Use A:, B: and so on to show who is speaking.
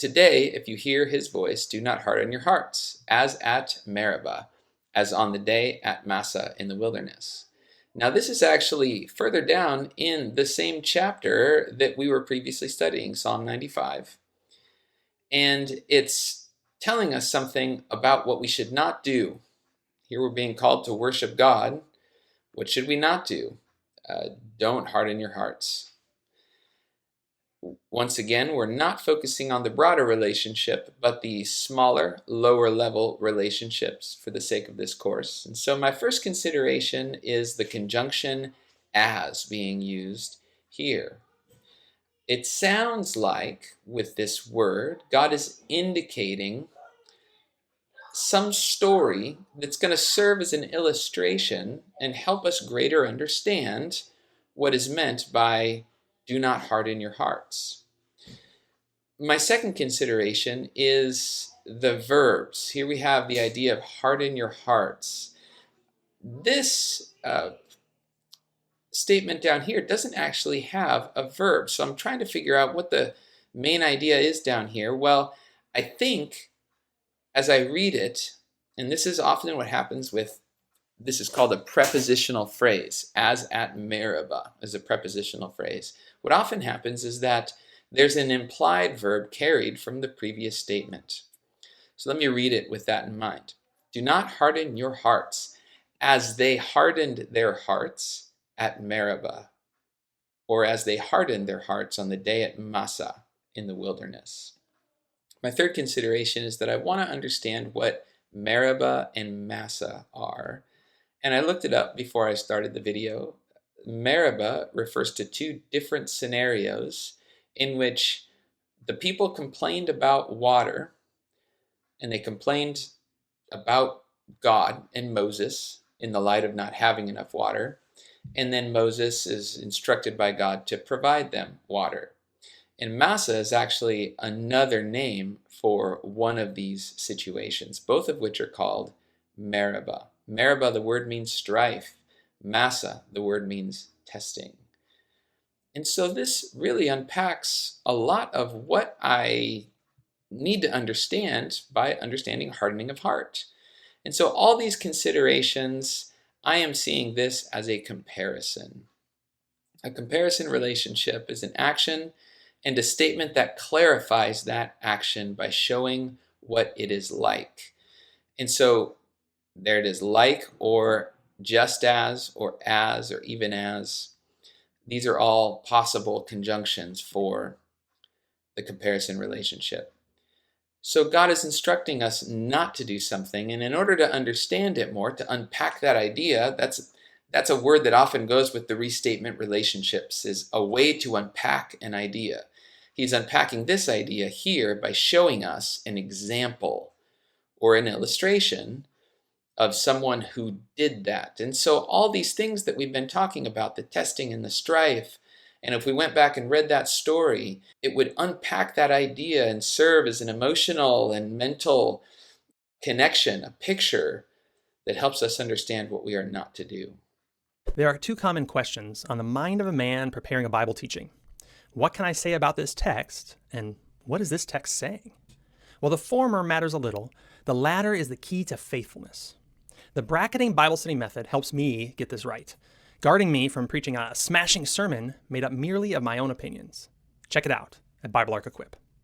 A: Today, if you hear his voice, do not harden your hearts, as at Meribah, as on the day at Massah in the wilderness. Now, this is actually further down in the same chapter that we were previously studying, Psalm 95. And it's telling us something about what we should not do. Here we're being called to worship God. What should we not do? Don't harden your hearts. Once again, we're not focusing on the broader relationship, but the smaller, lower level relationships for the sake of this course. And so my first consideration is the conjunction as being used here. It sounds like with this word, God is indicating some story that's going to serve as an illustration and help us greater understand what is meant by do not harden your hearts. My second consideration is the verbs. Here we have the idea of harden your hearts. This statement down here doesn't actually have a verb, so I'm trying to figure out what the main idea is down here. Well, I think as I read it, and this is often what happens with, this is called a prepositional phrase, as at Meribah is a prepositional phrase. What often happens is that there's an implied verb carried from the previous statement. So let me read it with that in mind. Do not harden your hearts as they hardened their hearts at Meribah, or as they hardened their hearts on the day at Massah in the wilderness. My third consideration is that I want to understand what Meribah and Massah are. And I looked it up before I started the video. Meribah refers to two different scenarios in which the people complained about water, and they complained about God and Moses in the light of not having enough water. And then Moses is instructed by God to provide them water. And Massah is actually another name for one of these situations, both of which are called Meribah. Meribah, the word means strife. Massah, the word means testing. And so this really unpacks a lot of what I need to understand by understanding hardening of heart. And so all these considerations, I am seeing this as a comparison. A comparison relationship is an action and a statement that clarifies that action by showing what it is like. And so there it is, like, or just as, or even as. These are all possible conjunctions for the comparison relationship. So God is instructing us not to do something, and in order to understand it more, to unpack that idea, that's a word that often goes with the restatement relationships, is a way to unpack an idea. He's unpacking this idea here by showing us an example or an illustration of someone who did that. And so all these things that we've been talking about, the testing and the strife, and if we went back and read that story, it would unpack that idea and serve as an emotional and mental connection, a picture that helps us understand what we are not to do.
B: There are two common questions on the mind of a man preparing a Bible teaching. What can I say about this text, and what is this text saying? Well, the former matters a little. The latter is the key to faithfulness. The bracketing Bible study method helps me get this right, guarding me from preaching a smashing sermon made up merely of my own opinions. Check it out at Bible Arc Equip.